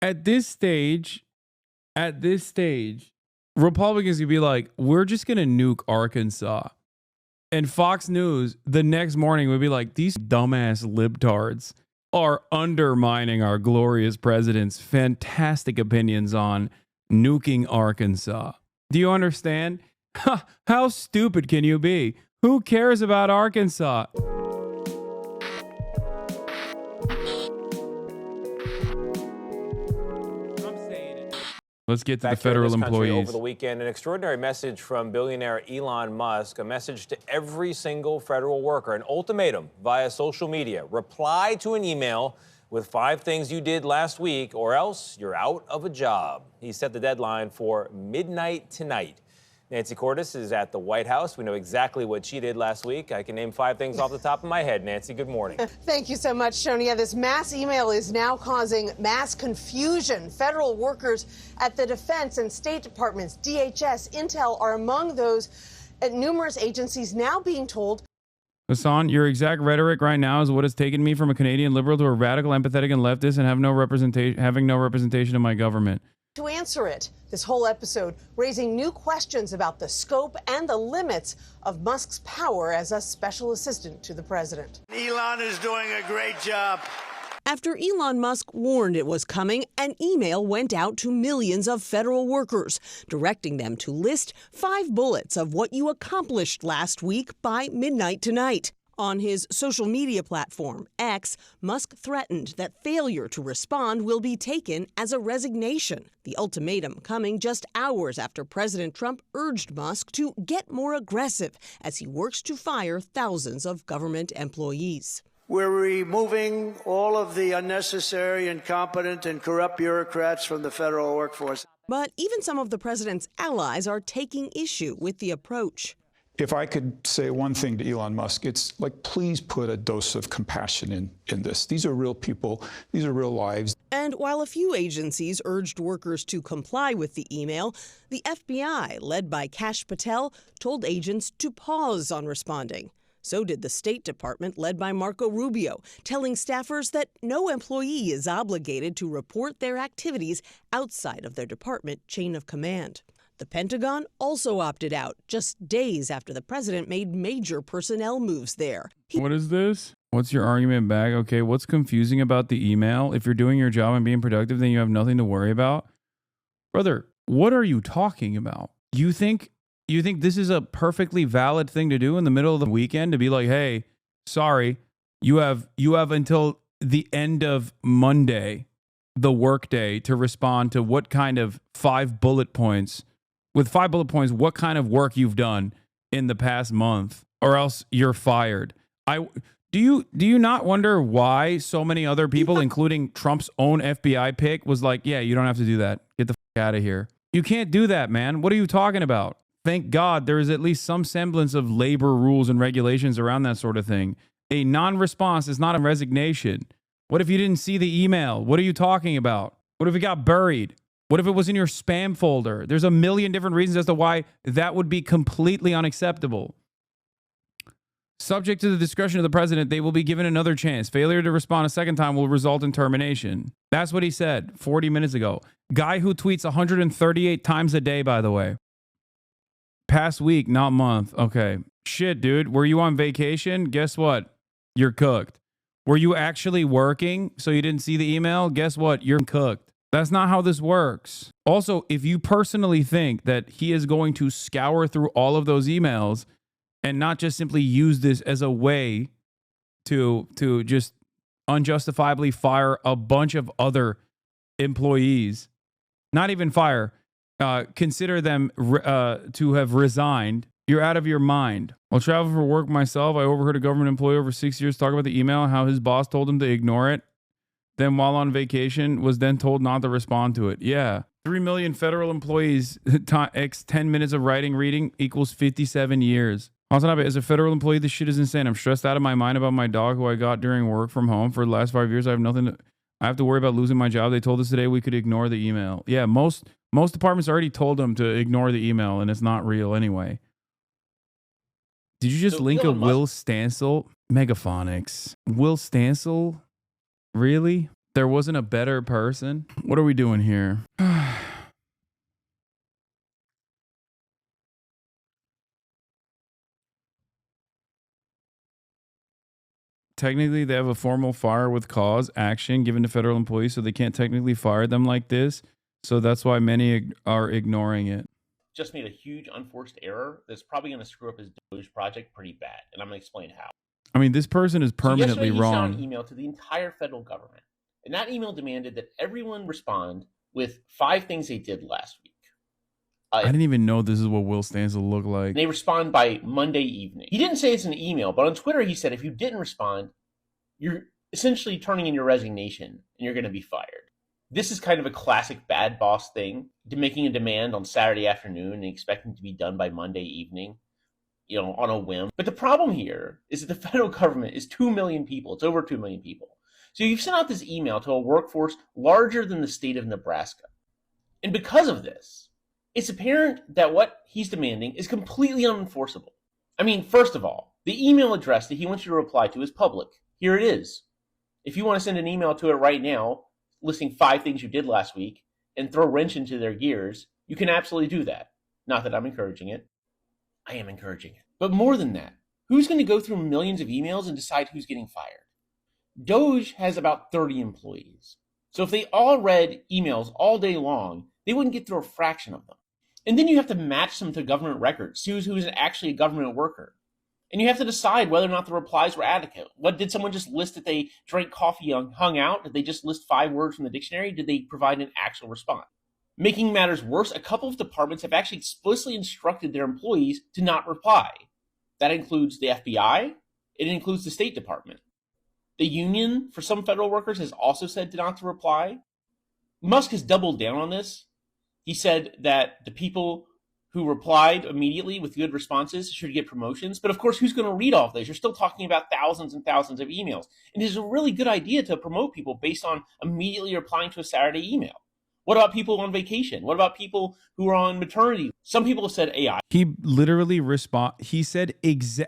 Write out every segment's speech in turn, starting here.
At this stage, Republicans could be like, we're just going to nuke Arkansas. And Fox News the next morning would be like, these dumbass libtards are undermining our glorious president's fantastic opinions on nuking Arkansas. Do you understand? How stupid can you be? Who cares about Arkansas? Let's get to the federal employees. Over the weekend, an extraordinary message from billionaire Elon Musk, a message to every single federal worker, an ultimatum via social media. Reply to an email with 5 things you did last week or else you're out of a job. He set the deadline for midnight tonight. Nancy Cordes is at the White House. We know exactly what she did last week. I can name 5 things off the top of my head. Nancy, good morning. Thank you so much, Shonia. This mass email is now causing mass confusion. Federal workers at the Defense and State Departments, DHS, Intel are among those at numerous agencies now being told. Hasan, your exact rhetoric right now is what has taken me from a Canadian liberal to a radical, empathetic, and leftist and having no representation in my government. To answer it, this whole episode raising new questions about the scope and the limits of Musk's power as a special assistant to the president. Elon is doing a great job. After Elon Musk warned it was coming, an email went out to millions of federal workers, directing them to list 5 bullets of what you accomplished last week by midnight tonight. On his social media platform, X, Musk threatened that failure to respond will be taken as a resignation. The ultimatum coming just hours after President Trump urged Musk to get more aggressive as he works to fire thousands of government employees. We're removing all of the unnecessary, incompetent, and corrupt bureaucrats from the federal workforce. But even some of the president's allies are taking issue with the approach. If I could say one thing to Elon Musk, it's like, please put a dose of compassion in this. These are real people. These are real lives. And while a few agencies urged workers to comply with the email, the FBI, led by Kash Patel, told agents to pause on responding. So did the State Department, led by Marco Rubio, telling staffers that no employee is obligated to report their activities outside of their department chain of command. The Pentagon also opted out just days after the president made major personnel moves there. What is this? What's your argument back? Okay, what's confusing about the email? If you're doing your job and being productive, then you have nothing to worry about. Brother, what are you talking about? You think this is a perfectly valid thing to do in the middle of the weekend to be like, hey, sorry, you have until the end of Monday, the workday, to respond to what kind of 5 bullet points. With 5 bullet points, what kind of work you've done in the past month, or else you're fired. Do you not wonder why so many other people, including Trump's own FBI pick, was like, yeah, you don't have to do that. Get the f out of here. You can't do that, man. What are you talking about? Thank God there is at least some semblance of labor rules and regulations around that sort of thing. A non-response is not a resignation. What if you didn't see the email? What are you talking about? What if it got buried? What if it was in your spam folder? There's a million different reasons as to why that would be completely unacceptable. Subject to the discretion of the president, they will be given another chance. Failure to respond a second time will result in termination. That's what he said 40 minutes ago. Guy who tweets 138 times a day, by the way. Past week, not month. Okay. Shit, dude. Were you on vacation? Guess what? You're cooked. Were you actually working so you didn't see the email? Guess what? You're cooked. That's not how this works. Also, if you personally think that he is going to scour through all of those emails and not just simply use this as a way to just unjustifiably fire a bunch of other employees, not even fire, consider them to have resigned, you're out of your mind. While traveling for work myself, I overheard a government employee over 6 years talk about the email, how his boss told him to ignore it. Then while on vacation, was then told not to respond to it. Yeah. 3 million federal employees, x 10 minutes of writing, reading equals 57 years. Hasanabi, as a federal employee, this shit is insane. I'm stressed out of my mind about my dog who I got during work from home. For the last 5 years, I have to worry about losing my job. They told us today we could ignore the email. Yeah, most departments already told them to ignore the email, and it's not real anyway. Did you just link a Will Stancil? Megaphonics. Will Stancil? Really? There wasn't a better person? What are we doing here? Technically, they have a formal fire with cause action given to federal employees, so they can't technically fire them like this. So that's why many are ignoring it. Just made a huge unforced error that's probably going to screw up his Doge project pretty bad, and I'm going to explain how. I mean, this person is permanently yesterday, wrong. He sent an email to the entire federal government, and that email demanded that everyone respond with 5 things they did last week. I didn't even know this is what Will Stansel looked like. They respond by Monday evening. He didn't say it's an email, but on Twitter he said if you didn't respond, you're essentially turning in your resignation and you're going to be fired. This is kind of a classic bad boss thing, making a demand on Saturday afternoon and expecting to be done by Monday evening, on a whim. But the problem here is that the federal government is 2 million people. It's over 2 million people. So you've sent out this email to a workforce larger than the state of Nebraska. And because of this, it's apparent that what he's demanding is completely unenforceable. I mean, first of all, the email address that he wants you to reply to is public. Here it is. If you want to send an email to it right now, listing 5 things you did last week, and throw a wrench into their gears, you can absolutely do that. Not that I'm encouraging it. I am encouraging it. But more than that, who's going to go through millions of emails and decide who's getting fired? Doge has about 30 employees. So if they all read emails all day long, they wouldn't get through a fraction of them. And then you have to match them to government records, see who's actually a government worker. And you have to decide whether or not the replies were adequate. What did someone just list that they drank coffee and hung out? Did they just list 5 words from the dictionary? Did they provide an actual response? Making matters worse, a couple of departments have actually explicitly instructed their employees to not reply. That includes the FBI. It includes the State Department. The union for some federal workers has also said not to reply. Musk has doubled down on this. He said that the people who replied immediately with good responses should get promotions. But of course, who's going to read all of those? You're still talking about thousands and thousands of emails. And it's a really good idea to promote people based on immediately replying to a Saturday email. What about people on vacation? What about people who are on maternity? Some people have said AI. He literally he said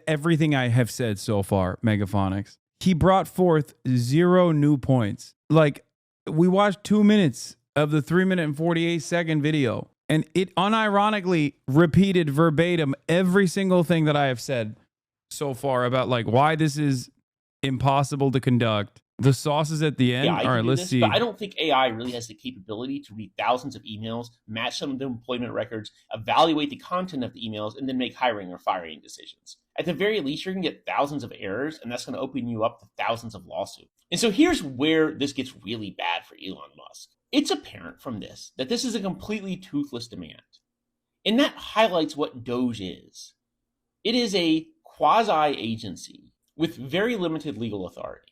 everything I have said so far, Megaphonics. He brought forth 0 new points. Like, we watched 2 minutes of the 3-minute and 48-second video, and it unironically repeated verbatim every single thing that I have said so far about like why this is impossible to conduct. The sauce is at the end. Yeah, all right, let's see. But I don't think AI really has the capability to read thousands of emails, match some of the employment records, evaluate the content of the emails, and then make hiring or firing decisions. At the very least, you're going to get thousands of errors, and that's going to open you up to thousands of lawsuits. And so here's where this gets really bad for Elon Musk. It's apparent from this that this is a completely toothless demand. And that highlights what Doge is. It is a quasi-agency with very limited legal authority.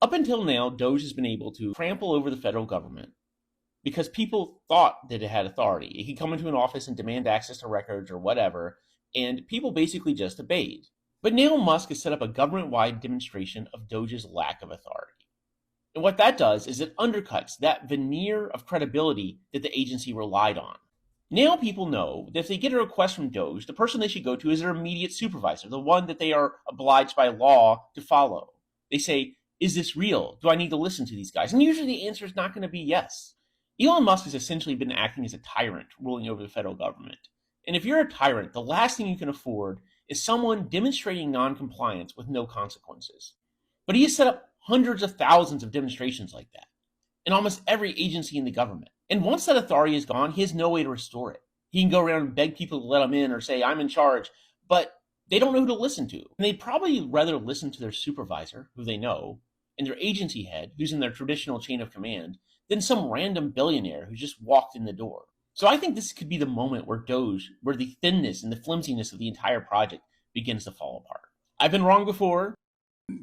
Up until now, Doge has been able to trample over the federal government because people thought that it had authority. It could come into an office and demand access to records or whatever, and people basically just obeyed. But now Musk has set up a government-wide demonstration of Doge's lack of authority. And what that does is it undercuts that veneer of credibility that the agency relied on. Now people know that if they get a request from Doge, the person they should go to is their immediate supervisor, the one that they are obliged by law to follow. They say, is this real? Do I need to listen to these guys? And usually the answer is not going to be yes. Elon Musk has essentially been acting as a tyrant ruling over the federal government. And if you're a tyrant, the last thing you can afford is someone demonstrating non-compliance with no consequences. But he has set up hundreds of thousands of demonstrations like that in almost every agency in the government. And once that authority is gone, he has no way to restore it. He can go around and beg people to let him in or say, I'm in charge, but they don't know who to listen to. And they'd probably rather listen to their supervisor, who they know, and their agency head, who's in their traditional chain of command, than some random billionaire who just walked in the door. So I think this could be the moment where the thinness and the flimsiness of the entire project begins to fall apart. I've been wrong before.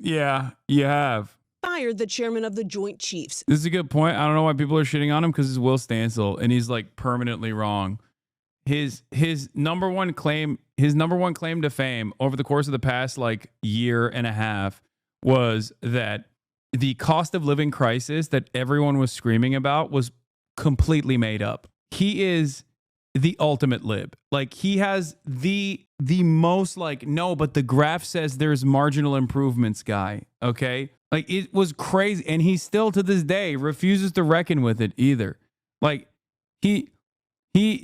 Yeah, you have. Fired the chairman of the Joint Chiefs. This is a good point. I don't know why people are shitting on him because it's Will Stansel and he's like permanently wrong. His number one claim to fame over the course of the past like year and a half was that the cost of living crisis that everyone was screaming about was completely made up. He is the ultimate lib. Like, he has the most like, no, but the graph says there's marginal improvements guy. Okay. Like, it was crazy. And he still to this day refuses to reckon with it either. Like, he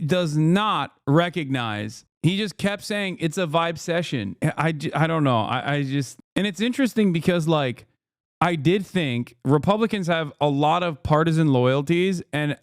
does not recognize. He just kept saying it's a vibe session. I don't know. I just, and it's interesting because like, I did think Republicans have a lot of partisan loyalties. And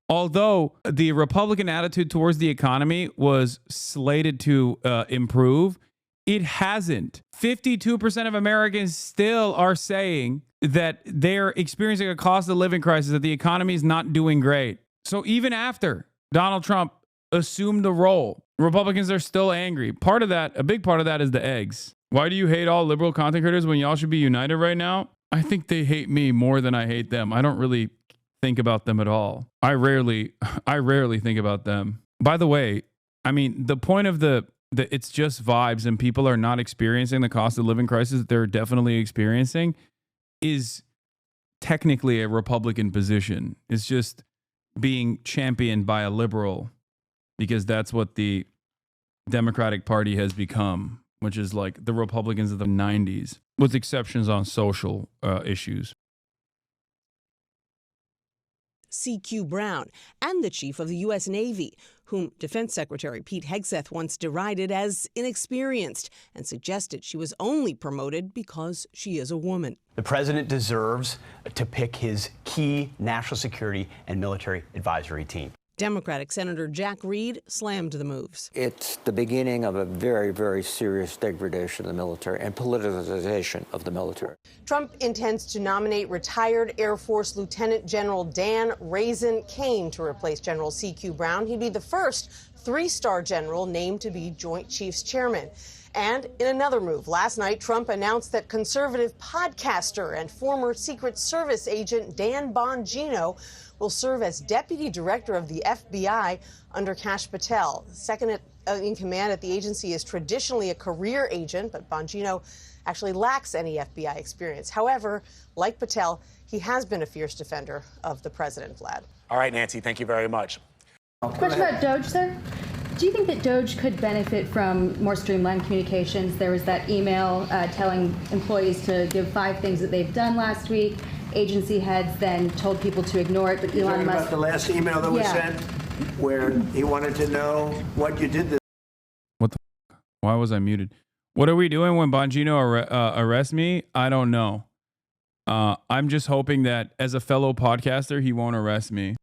although the Republican attitude towards the economy was slated to improve, it hasn't. 52% of Americans still are saying that they're experiencing a cost of living crisis, that the economy is not doing great. So even after Donald Trump assumed the role, Republicans are still angry. Part of that, a big part of that is the eggs. Why do you hate all liberal content creators when y'all should be united right now? I think they hate me more than I hate them. I don't really think about them at all. I rarely think about them. By the way, I mean, the point of the it's just vibes and people are not experiencing the cost of living crisis that they're definitely experiencing is technically a Republican position. It's just being championed by a liberal because that's what the Democratic Party has become, which is like the Republicans of the 90s, with exceptions on social issues. C.Q. Brown, and the chief of the U.S. Navy, whom Defense Secretary Pete Hegseth once derided as inexperienced and suggested she was only promoted because she is a woman. The president deserves to pick his key national security and military advisory team. Democratic Senator Jack Reed slammed the moves. It's the beginning of a very, very serious degradation of the military and politicization of the military. Trump intends to nominate retired Air Force Lieutenant General Dan Raisin Kane to replace General C.Q. Brown. He'd be the first three-star general named to be Joint Chiefs Chairman. And in another move, last night, Trump announced that conservative podcaster and former Secret Service agent Dan Bongino will serve as deputy director of the FBI under Kash Patel. Second in command at the agency is traditionally a career agent, but Bongino actually lacks any FBI experience. However, like Patel, he has been a fierce defender of the president, Vlad. All right, Nancy, thank you very much. Question about Doge, sir. Do you think that Doge could benefit from more streamlined communications? There was that email telling employees to give 5 things that they've done last week. Agency heads then told people to ignore it, but Elon Musk... about the last email that was sent where he wanted to know what you did this. What the f? Why was I muted? What are we doing when Bongino arrests me? I don't know. I'm just hoping that as a fellow podcaster, he won't arrest me.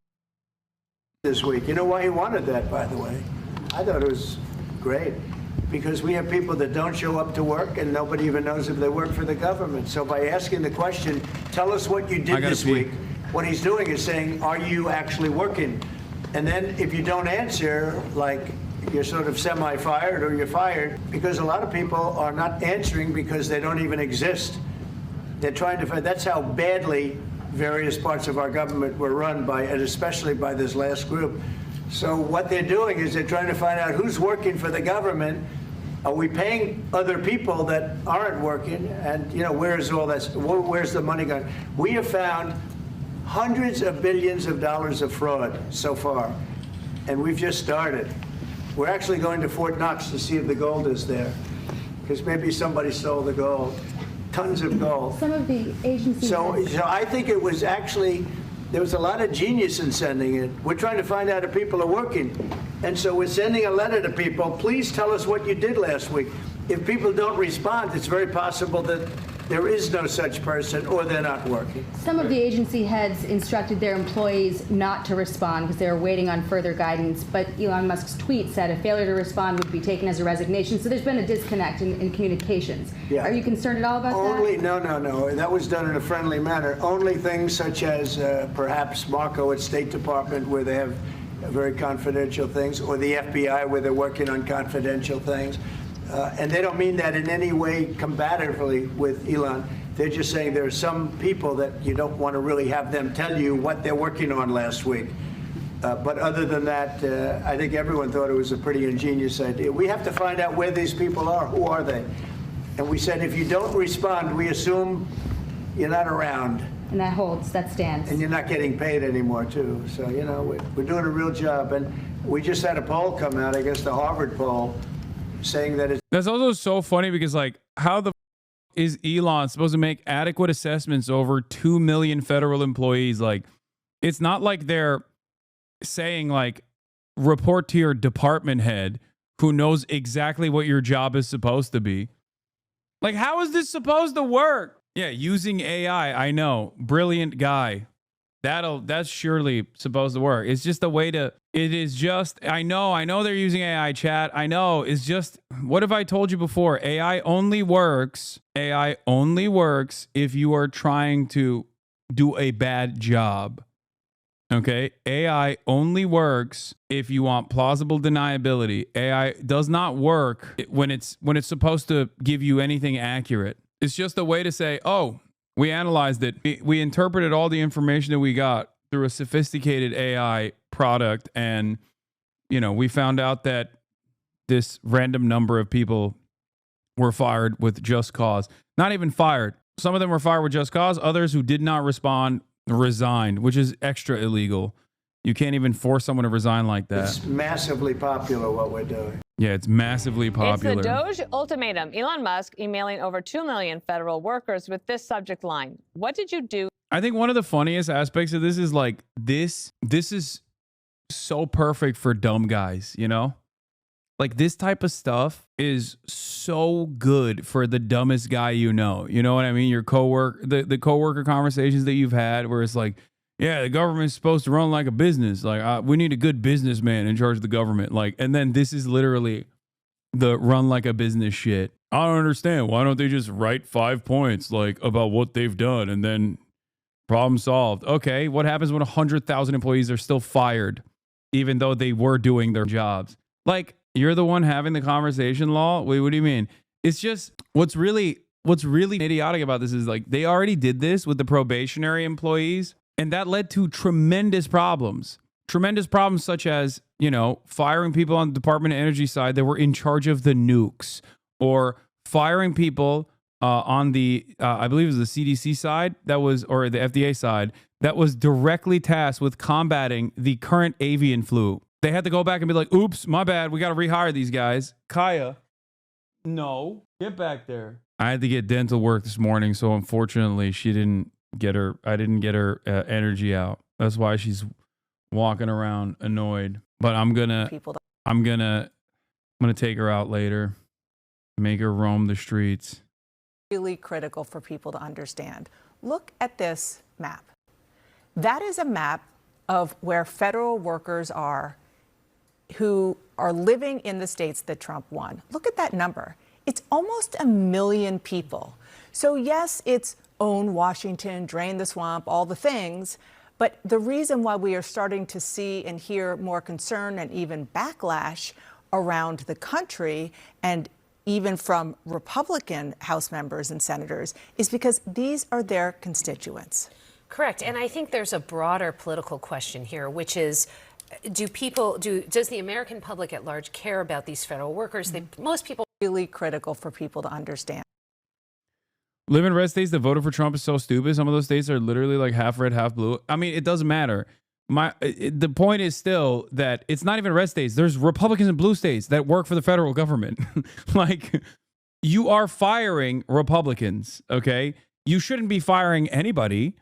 This week. You know why he wanted that, by the way? I thought it was great. Because we have people that don't show up to work and nobody even knows if they work for the government. So by asking the question, tell us what you did this week, what he's doing is saying, are you actually working? And then if you don't answer, like you're sort of semi-fired or you're fired, because a lot of people are not answering because they don't even exist. They're trying to find, that's how badly various parts of our government were run by, and especially by this last group. So what they're doing is they're trying to find out who's working for the government. Are we paying other people that aren't working? And, you know, where's all that? Where's the money going? We have found hundreds of billions of dollars of fraud so far, and we've just started. We're actually going to Fort Knox to see if the gold is there, because maybe somebody stole the gold. Tons of gold. Some of the agencies... So I think it was actually... There was a lot of genius in sending it. We're trying to find out if people are working. And so we're sending a letter to people. Please tell us what you did last week. If people don't respond, it's very possible that there is no such person or they're not working. Some of the agency heads instructed their employees not to respond because they were waiting on further guidance. But Elon Musk's tweet said a failure to respond would be taken as a resignation. So there's been a disconnect in communications. Yeah. Are you concerned at all about that? No. That was done in a friendly manner. Only things such as perhaps Marco at State Department where they have very confidential things, or the FBI where they're working on confidential things. And they don't mean that in any way combatively with Elon. They're just saying there are some people that you don't want to really have them tell you what they're working on last week. But other than that, I think everyone thought it was a pretty ingenious idea. We have to find out where these people are. Who are they? And we said, if you don't respond, we assume you're not around. And that stands. And you're not getting paid anymore, too. So, you know, we're doing a real job. And we just had a poll come out, I guess the Harvard poll, saying that it's... That's also so funny because, like, how the is Elon supposed to make adequate assessments over 2 million federal employees? Like, it's not like they're saying, like, report to your department head who knows exactly what your job is supposed to be. Like, how is this supposed to work? Yeah, using AI, I know. Brilliant guy. That's surely supposed to work. It's just a way to, it is just, I know they're using AI chat. I know, it's just, what have I told you before? AI only works if you are trying to do a bad job. Okay? AI only works if you want plausible deniability. AI does not work when it's supposed to give you anything accurate. It's just a way to say, oh, we analyzed it. We interpreted all the information that we got through a sophisticated AI product. And, you know, we found out that this random number of people were fired with just cause. Not even fired. Some of them were fired with just cause. Others who did not respond resigned, which is extra illegal. You can't even force someone to resign like that. It's massively popular what we're doing. Yeah, it's massively popular. It's the Doge ultimatum. Elon Musk emailing over 2 million federal workers with this subject line. What did you do? I think one of the funniest aspects of this is like this is so perfect for dumb guys, you know? Like this type of stuff is so good for the dumbest guy you know. You know what I mean? Your coworker, the coworker conversations that you've had where it's like, yeah, the government's supposed to run like a business. Like, we need a good businessman in charge of the government. Like, and then this is literally the run like a business shit. I don't understand. Why don't they just write 5 points like about what they've done and then problem solved? Okay, what happens when 100,000 employees are still fired, even though they were doing their jobs? Like, you're the one having the conversation, Law? Wait, what do you mean? It's just what's really idiotic about this is like they already did this with the probationary employees. And that led to tremendous problems such as, you know, firing people on the Department of Energy side that were in charge of the nukes, or firing people on the, I believe it was the CDC side or the FDA side that was directly tasked with combating the current avian flu. They had to go back and be like, oops, my bad. We got to rehire these guys. Kaya, no, get back there. I had to get dental work this morning. So unfortunately I didn't get her energy out. That's why she's walking around annoyed. But I'm gonna take her out later, make her roam the streets. Really critical for people to understand. Look at this map. That is a map of where federal workers are who are living in the states that Trump won. Look at that number. It's almost 1 million people. So yes, it's own Washington, drain the swamp, all the things. But the reason why we are starting to see and hear more concern and even backlash around the country, and even from Republican House members and senators, is because these are their constituents. Correct. And I think there's a broader political question here, which is, does the American public at large care about these federal workers? Most people really critical for people to understand. Live in red states that voted for Trump is so stupid. Some of those states are literally like half red, half blue. I mean, it doesn't matter. The point is still that it's not even red states. There's Republicans in blue states that work for the federal government. Like, you are firing Republicans, okay? You shouldn't be firing anybody.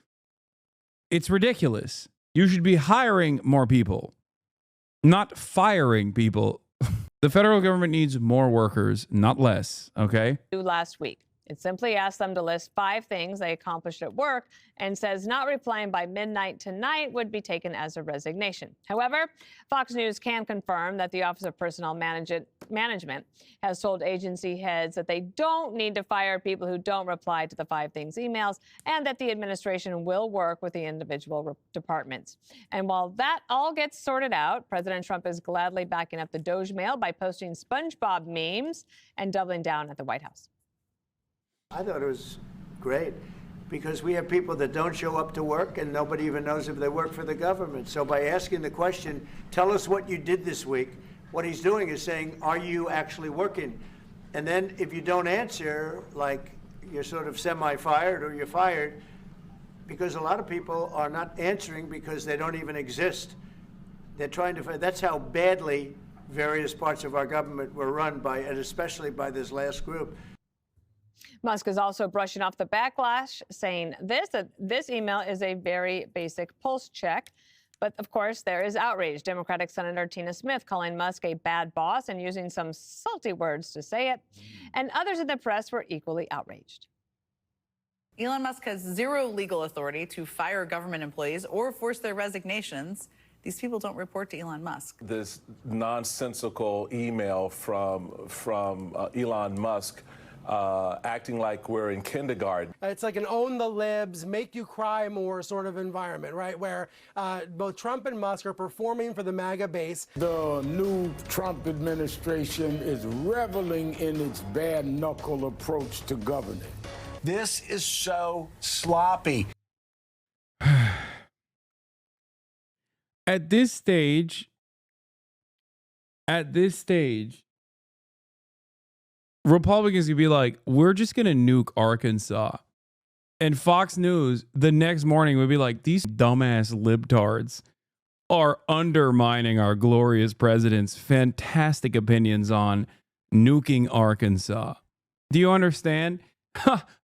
It's ridiculous. You should be hiring more people, not firing people. The federal government needs more workers, not less, okay? Last week. It simply asked them to list 5 things they accomplished at work and says not replying by midnight tonight would be taken as a resignation. However, Fox News can confirm that the Office of Personnel Management has told agency heads that they don't need to fire people who don't reply to the 5 things emails, and that the administration will work with the individual departments. And while that all gets sorted out, President Trump is gladly backing up the Doge mail by posting SpongeBob memes and doubling down at the White House. I thought it was great because we have people that don't show up to work and nobody even knows if they work for the government. So by asking the question, tell us what you did this week, what he's doing is saying, are you actually working? And then if you don't answer, like you're sort of semi-fired or you're fired, because a lot of people are not answering because they don't even exist. They're trying to find, that's how badly various parts of our government were run by, and especially by this last group. Musk is also brushing off the backlash, saying this email is a very basic pulse check. But of course, there is outrage. Democratic Senator Tina Smith calling Musk a bad boss and using some salty words to say it. And others in the press were equally outraged. Elon Musk has zero legal authority to fire government employees or force their resignations. These people don't report to Elon Musk. This nonsensical email from Elon Musk acting like we're in kindergarten. It's like an own the libs, make you cry more sort of environment, right? Where both Trump and Musk are performing for the MAGA base. The new Trump administration is reveling in its bare knuckle approach to governing. This is so sloppy. At this stage, Republicans could be like, we're just going to nuke Arkansas. And Fox News the next morning would be like, these dumbass libtards are undermining our glorious president's fantastic opinions on nuking Arkansas. Do you understand?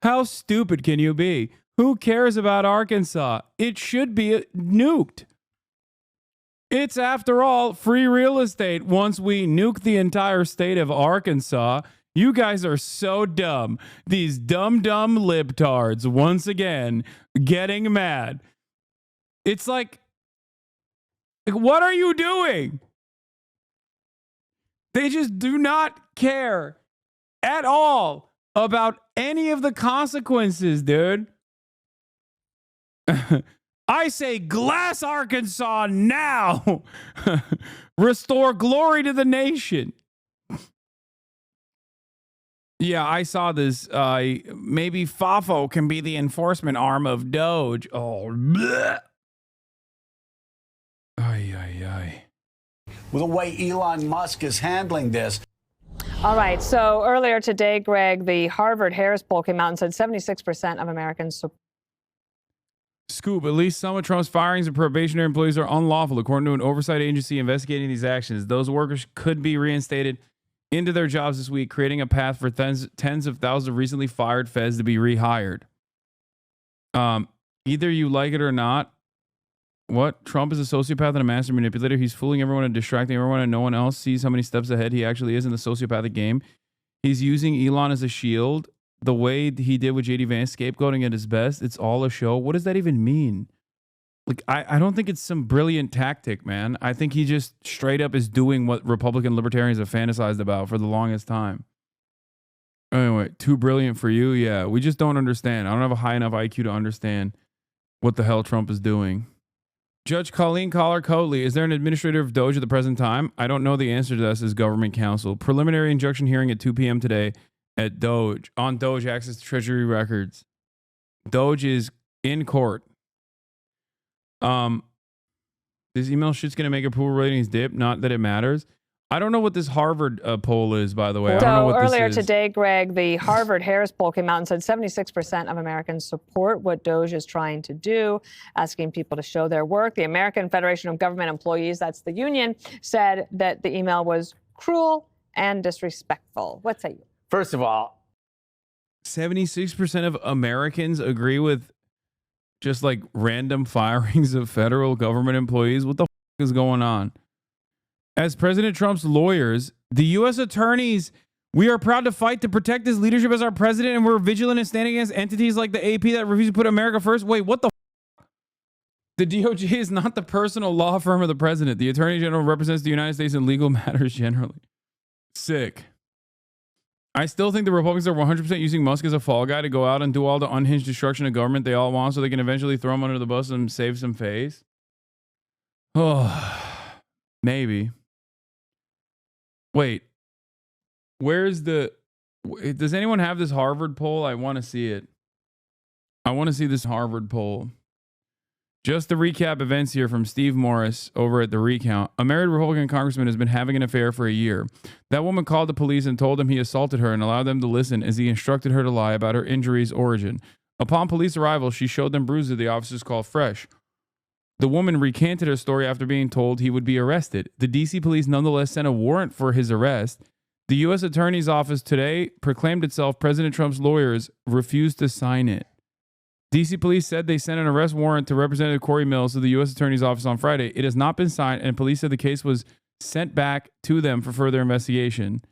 How stupid can you be? Who cares about Arkansas? It should be nuked. It's, after all, free real estate. Once we nuke the entire state of Arkansas, you guys are so dumb. These dumb libtards, once again, getting mad. It's like, what are you doing? They just do not care at all about any of the consequences, dude. I say glass Arkansas now. Restore glory to the nation. Yeah, I saw this. Maybe FAFO can be the enforcement arm of Doge. Oh, bleh. With the way Elon Musk is handling this. All right. So earlier today, Greg, the Harvard-Harris poll came out and said 76% of Americans support. Scoop, at least some of Trump's firings of probationary employees are unlawful, according to an oversight agency investigating these actions. Those workers could be reinstated into their jobs this week, creating a path for tens of thousands of recently fired feds to be rehired. Either you like it or not, what? Trump is a sociopath and a master manipulator. He's fooling everyone and distracting everyone, and no one else sees how many steps ahead he actually is in the sociopathic game. He's using Elon as a shield, the way he did with JD Vance, scapegoating at his best. It's all a show. What does that even mean? Like, I don't think it's some brilliant tactic, man. I think he just straight up is doing what Republican libertarians have fantasized about for the longest time. Anyway, too brilliant for you? Yeah, we just don't understand. I don't have a high enough IQ to understand what the hell Trump is doing. Judge Colleen Collar-Coatley, is there an administrator of Doge at the present time? I don't know the answer to this as government counsel. Preliminary injunction hearing at 2 p.m. today at Doge, on Doge access to Treasury records. Doge is in court. This email shit's going to make approval ratings dip, not that it matters. I don't know what this Harvard poll is, by the way. I don't know what earlier this is. today, Greg, the Harvard-Harris poll came out and said 76% of Americans support what Doge is trying to do, asking people to show their work. The American Federation of Government Employees, that's the union, said that the email was cruel and disrespectful. What say you? First of all, 76% of Americans agree with just like random firings of federal government employees. What the is going on? As President Trump's lawyers, the U.S. attorneys, we are proud to fight to protect his leadership as our president, and we're vigilant in standing against entities like the AP that refuse to put America first. Wait, what the The DOJ is not the personal law firm of the president. The Attorney General represents the United States in legal matters generally. Sick. I still think the Republicans are 100% using Musk as a fall guy to go out and do all the unhinged destruction of government they all want so they can eventually throw him under the bus and save some face. Oh, maybe. Wait, where's the... Does anyone have this Harvard poll? I want to see it. I want to see this Harvard poll. Just to recap events here from Steve Morris over at The Recount. A married Republican congressman has been having an affair for a year. That woman called the police and told him he assaulted her and allowed them to listen as he instructed her to lie about her injury's origin. Upon police arrival, she showed them bruises the officers call fresh. The woman recanted her story after being told he would be arrested. The DC police nonetheless sent a warrant for his arrest. The U.S. Attorney's Office today proclaimed itself President Trump's lawyers refused to sign it. DC police said they sent an arrest warrant to Representative Corey Mills to the U.S. Attorney's Office on Friday. It has not been signed, and police said the case was sent back to them for further investigation.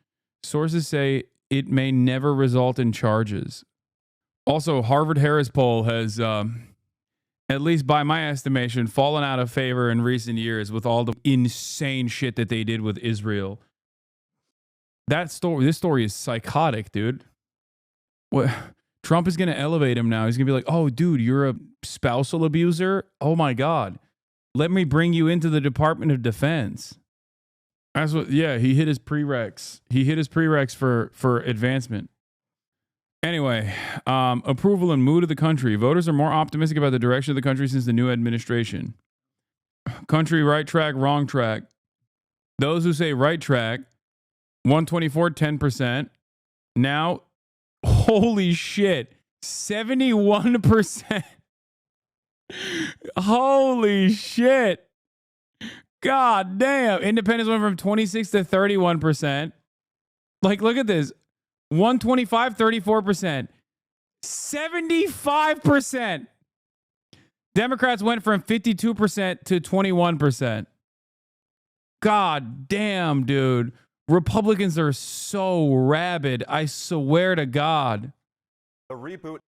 Sources say it may never result in charges. Also, Harvard-Harris poll has, at least by my estimation, fallen out of favor in recent years with all the insane shit that they did with Israel. This story is psychotic, dude. What? Trump is going to elevate him now. He's going to be like, oh, dude, you're a spousal abuser? Oh, my God. Let me bring you into the Department of Defense. That's what, yeah, he hit his prereqs. He hit his prereqs for advancement. Anyway, approval and mood of the country. Voters are more optimistic about the direction of the country since the new administration. Country, right track, wrong track. Those who say right track, 124, 10%. Now, holy shit, 71%. Holy shit. God damn. Independents went from 26 to 31%. Like, look at this. 125, 34%. 75%. Democrats went from 52% to 21%. God damn, dude. Republicans are so rabid. I swear to God. The reboot.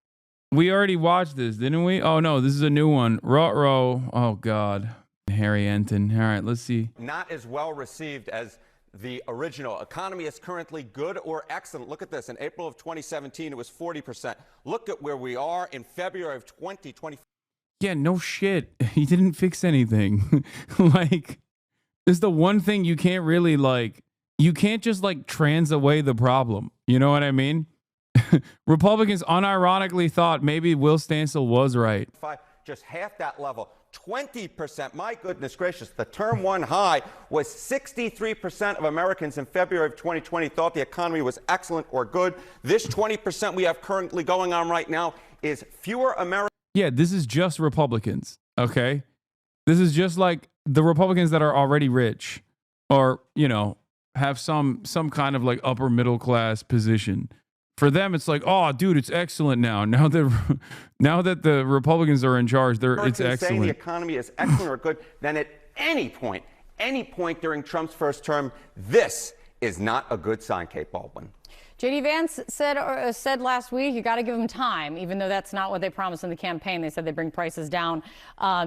We already watched this, didn't we? Oh, no, this is a new one. Ruh-roh. Oh, God. Harry Enton. All right, let's see. Not as well received as the original. Economy is currently good or excellent. Look at this. In April of 2017, it was 40%. Look at where we are in February of 2020. Yeah, no shit. He didn't fix anything. Like, this is the one thing you can't really, like, you can't just, like, trans away the problem. You know what I mean? Republicans unironically thought maybe Will Stancil was right. Just half that level. 20%, my goodness gracious, the term one high was 63% of Americans in February of 2020 thought the economy was excellent or good. This 20% we have currently going on right now is fewer Americans. Yeah, this is just Republicans, okay? This is just like the Republicans that are already rich or, you know, have some kind of like upper middle class position. For them, it's like, oh, dude, it's excellent now. Now that the Republicans are in charge, it's excellent. Saying the economy is excellent or good, then at any point during Trump's first term, this is not a good sign, Kate Baldwin. J.D. Vance said last week, you got to give them time, even though that's not what they promised in the campaign. They said they'd bring prices down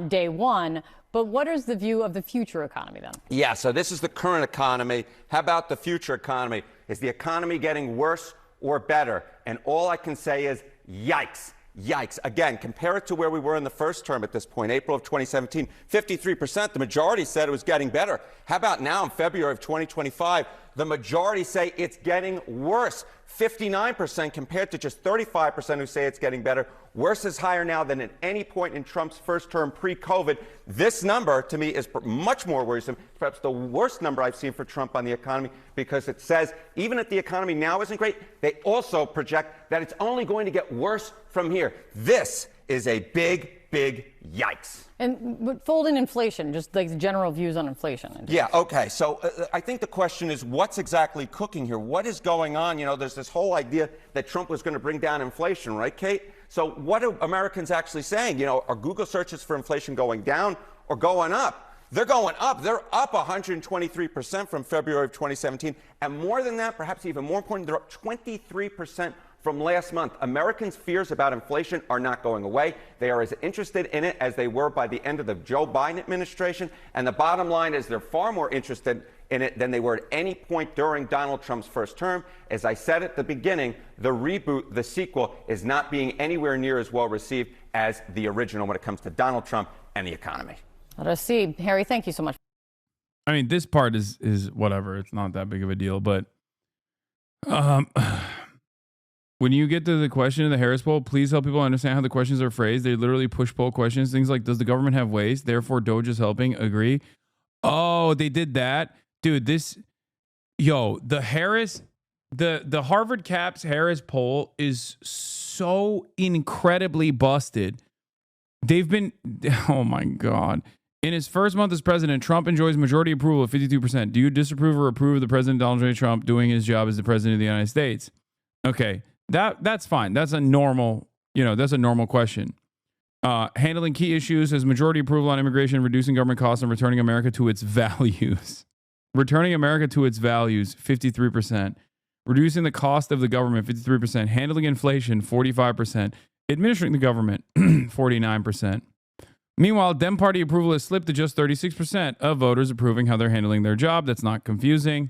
day one. But what is the view of the future economy then? Yeah, so this is the current economy. How about the future economy? Is the economy getting worse or better? And all I can say is yikes. Yikes. Again, compare it to where we were in the first term at this point, April of 2017, 53%. The majority said it was getting better. How about now in February of 2025? The majority say it's getting worse. 59% compared to just 35% who say it's getting better. Worse is higher now than at any point in Trump's first term pre-COVID. This number, to me, is much more worrisome, perhaps the worst number I've seen for Trump on the economy, because it says even if the economy now isn't great, they also project that it's only going to get worse from here. This is a big yikes. And fold in inflation, just like the general views on inflation. Yeah, okay. So I think the question is, what's exactly cooking here? What is going on? You know, there's this whole idea that Trump was going to bring down inflation, right, Kate? So what are Americans actually saying? You know, are Google searches for inflation going down or going up? They're going up. They're up 123% from February of 2017. And more than that, perhaps even more important, they're up 23% from last month. Americans' fears about inflation are not going away. They are as interested in it as they were by the end of the Joe Biden administration. And the bottom line is they're far more interested in it than they were at any point during Donald Trump's first term. As I said at the beginning, the reboot, the sequel, is not being anywhere near as well received as the original when it comes to Donald Trump and the economy. Let us see. Harry, thank you so much. I mean, this part is whatever. It's not that big of a deal, but when you get to the question in the Harris poll, please help people understand how the questions are phrased. They literally push poll questions. Things like, does the government have waste? Therefore, Doge is helping. Agree. Oh, they did that. Dude, the Harris The Harvard Caps Harris poll is so incredibly busted. They've been, oh my God. In his first month as president, Trump enjoys majority approval of 52%. Do you disapprove or approve of the president Donald J. Trump doing his job as the president of the United States? Okay, that's fine. That's a normal, that's a normal question. Handling key issues has majority approval on immigration, reducing government costs, and returning America to its values. Returning America to its values, 53%. Reducing the cost of the government, 53%. Handling inflation, 45%. Administering the government, 49%. Meanwhile, Dem Party approval has slipped to just 36% of voters approving how they're handling their job. That's not confusing.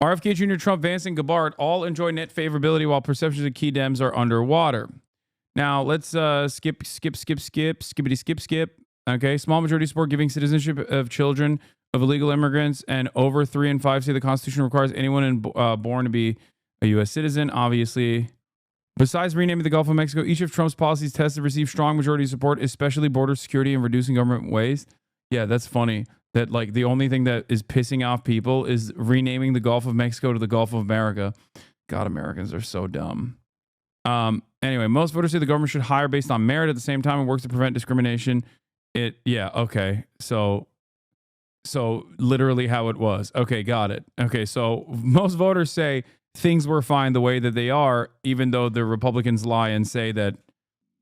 RFK Jr., Trump, Vance, and Gabbard all enjoy net favorability while perceptions of key Dems are underwater. Now, let's skip. Okay, small majority support giving citizenship of children of illegal immigrants, and over 3 in 5 say the Constitution requires anyone born to be a U.S. citizen, obviously. Besides renaming the Gulf of Mexico, each of Trump's policies tested received strong majority support, especially border security and reducing government waste. Yeah, that's funny. That like the only thing that is pissing off people is renaming the Gulf of Mexico to the Gulf of America. God, Americans are so dumb. Anyway, most voters say the government should hire based on merit. At the same time, it works to prevent discrimination. Okay. So literally how it was. Okay, got it. Okay, so most voters say things were fine the way that they are, even though the Republicans lie and say that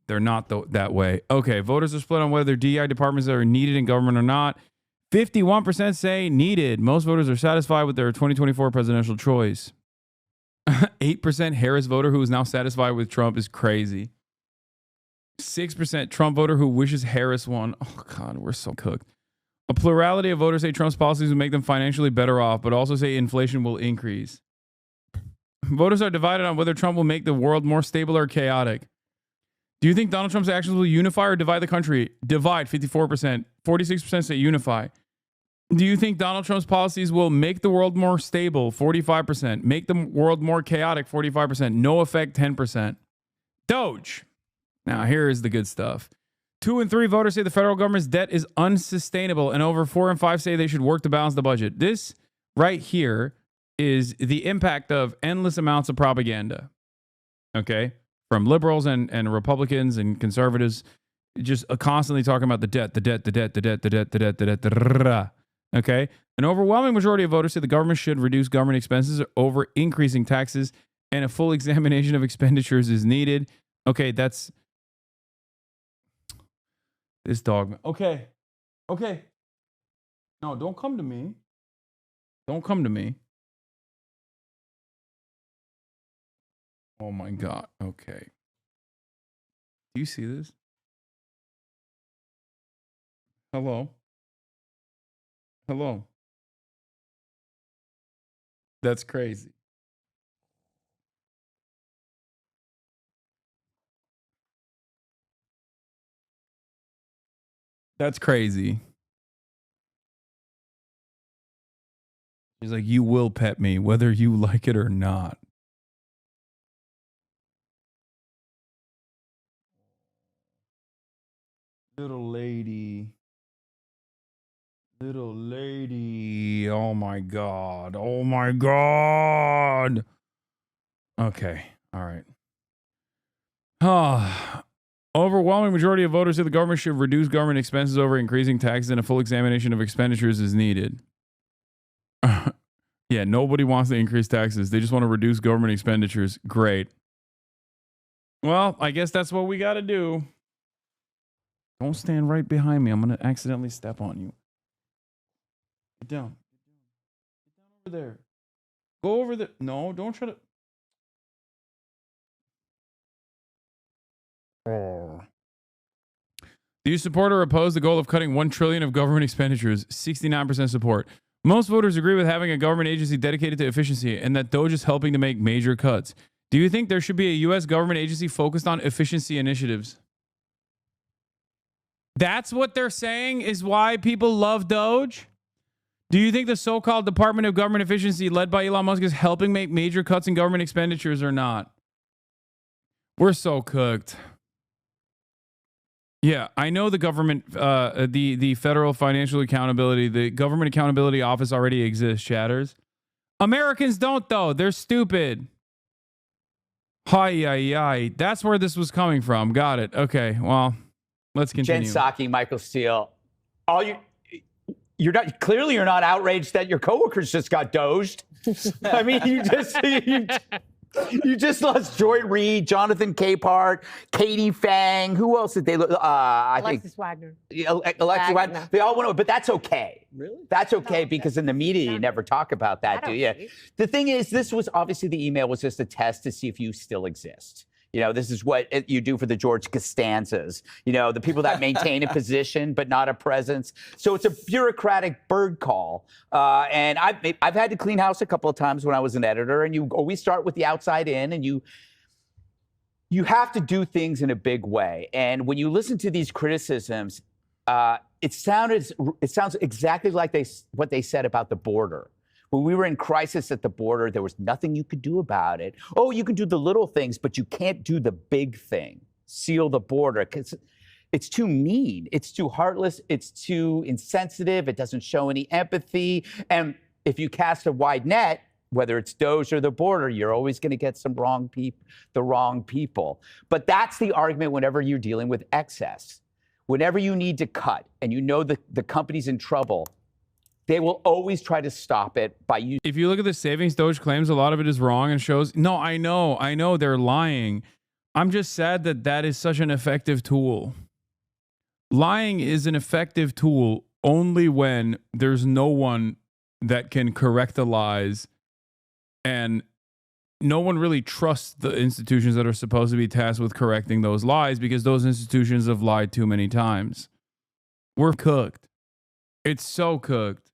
they're not that way. Okay, voters are split on whether DEI departments are needed in government or not. 51% say needed. Most voters are satisfied with their 2024 presidential choice. 8% Harris voter who is now satisfied with Trump is crazy. 6% Trump voter who wishes Harris won. Oh, God, we're so cooked. A plurality of voters say Trump's policies will make them financially better off, but also say inflation will increase. Voters are divided on whether Trump will make the world more stable or chaotic. Do you think Donald Trump's actions will unify or divide the country? Divide, 54%. 46% say unify. Do you think Donald Trump's policies will make the world more stable? 45%. Make the world more chaotic? 45%. No effect? 10%. Doge. Now, here is the good stuff. 2 in 3 voters say the federal government's debt is unsustainable, and over 4 in 5 say they should work to balance the budget. This right here is the impact of endless amounts of propaganda. Okay? From liberals and Republicans and conservatives, just constantly talking about the debt. Okay? An overwhelming majority of voters say the government should reduce government expenses over increasing taxes, and a full examination of expenditures is needed. Okay, that's this dogma. Okay. No, don't come to me. Don't come to me. Oh my God. Okay. Do you see this? Hello? That's crazy. That's crazy. He's like, you will pet me, whether you like it or not. Little lady. Oh my God. Okay. All right. Overwhelming majority of voters say the government should reduce government expenses over increasing taxes, and a full examination of expenditures is needed. Yeah, nobody wants to increase taxes. They just want to reduce government expenditures. Great. Well, I guess that's what we got to do. Don't stand right behind me. I'm going to accidentally step on you. Get down. Get down over there. Go over there. No, don't try to. Oh. Do you support or oppose the goal of cutting $1 trillion of government expenditures? 69% support. Most voters agree with having a government agency dedicated to efficiency, and that Doge is helping to make major cuts. Do you think there should be a U.S. government agency focused on efficiency initiatives? That's what they're saying is why people love Doge? Do you think the so-called Department of Government Efficiency led by Elon Musk is helping make major cuts in government expenditures or not? We're so cooked. Yeah, I know the government, the Federal Financial Accountability, the Government Accountability Office already exists, chatters. Americans don't, though. They're stupid. Hi. That's where this was coming from. Got it. Okay, well, let's continue. Jen Psaki, Michael Steele. You're not outraged that your coworkers just got doged. I mean, you just lost Joy Reid, Jonathan Capehart, Katie Fang. Who else did they? Alexis Wagner. Alexis Wagner. They all went over, but that's okay. Really? That's okay because in the media you never talk about that, do you? The thing is, this was obviously the email was just a test to see if you still exist. You know, this is what you do for the George Costanzas, you know, the people that maintain a position but not a presence. So it's a bureaucratic bird call. And I've had to clean house a couple of times when I was an editor, and you always start with the outside in, and you have to do things in a big way. And when you listen to these criticisms, it sounds exactly like what they said about the border. When we were in crisis at the border, there was nothing you could do about it. Oh, you can do the little things, but you can't do the big thing. Seal the border. Because it's too mean. It's too heartless. It's too insensitive. It doesn't show any empathy. And if you cast a wide net, whether it's Doge or the border, you're always going to get the wrong people. But that's the argument whenever you're dealing with excess. Whenever you need to cut and you know the company's in trouble, they will always try to stop it by using. If you look at the savings Doge claims, a lot of it is wrong and shows. No, I know they're lying. I'm just sad that is such an effective tool. Lying is an effective tool only when there's no one that can correct the lies, and no one really trusts the institutions that are supposed to be tasked with correcting those lies because those institutions have lied too many times. We're cooked. It's so cooked.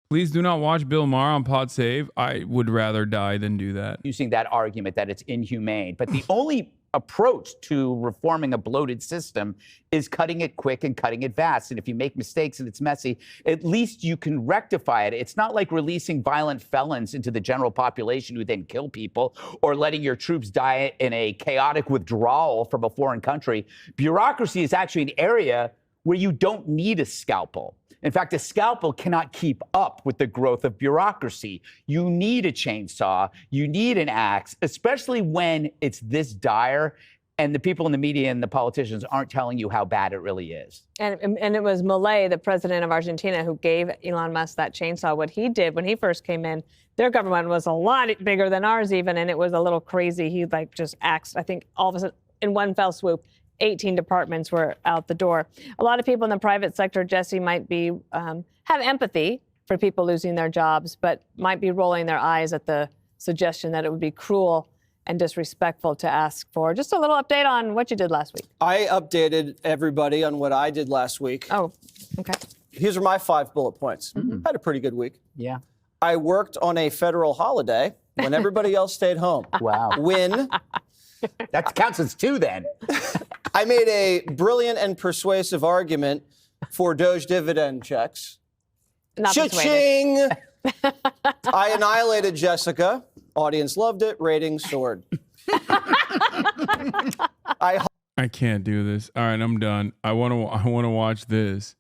Please do not watch Bill Maher on Pod Save. I would rather die than do that. Using that argument that it's inhumane. But the only approach to reforming a bloated system is cutting it quick and cutting it fast. And if you make mistakes and it's messy, at least you can rectify it. It's not like releasing violent felons into the general population who then kill people, or letting your troops die in a chaotic withdrawal from a foreign country. Bureaucracy is actually an area where you don't need a scalpel. In fact, a scalpel cannot keep up with the growth of bureaucracy. You need a chainsaw. You need an axe, especially when it's this dire and the people in the media and the politicians aren't telling you how bad it really is. And it was Milei, the president of Argentina, who gave Elon Musk that chainsaw. What he did when he first came in, their government was a lot bigger than ours even, and it was a little crazy. He just axed, I think, all of a sudden, in one fell swoop, 18 departments were out the door. A lot of people in the private sector, Jesse, might be have empathy for people losing their jobs, but might be rolling their eyes at the suggestion that it would be cruel and disrespectful to ask for just a little update on what you did last week. I updated everybody on what I did last week. Oh, okay. Here's my 5 bullet points. Had a pretty good week. Yeah. I worked on a federal holiday when everybody else stayed home. Wow. When that counts as 2 then. I made a brilliant and persuasive argument for Doge dividend checks. Not Cha-ching! I annihilated Jessica. Audience loved it. Ratings soared. I can't do this. All right, I'm done. I want to watch this.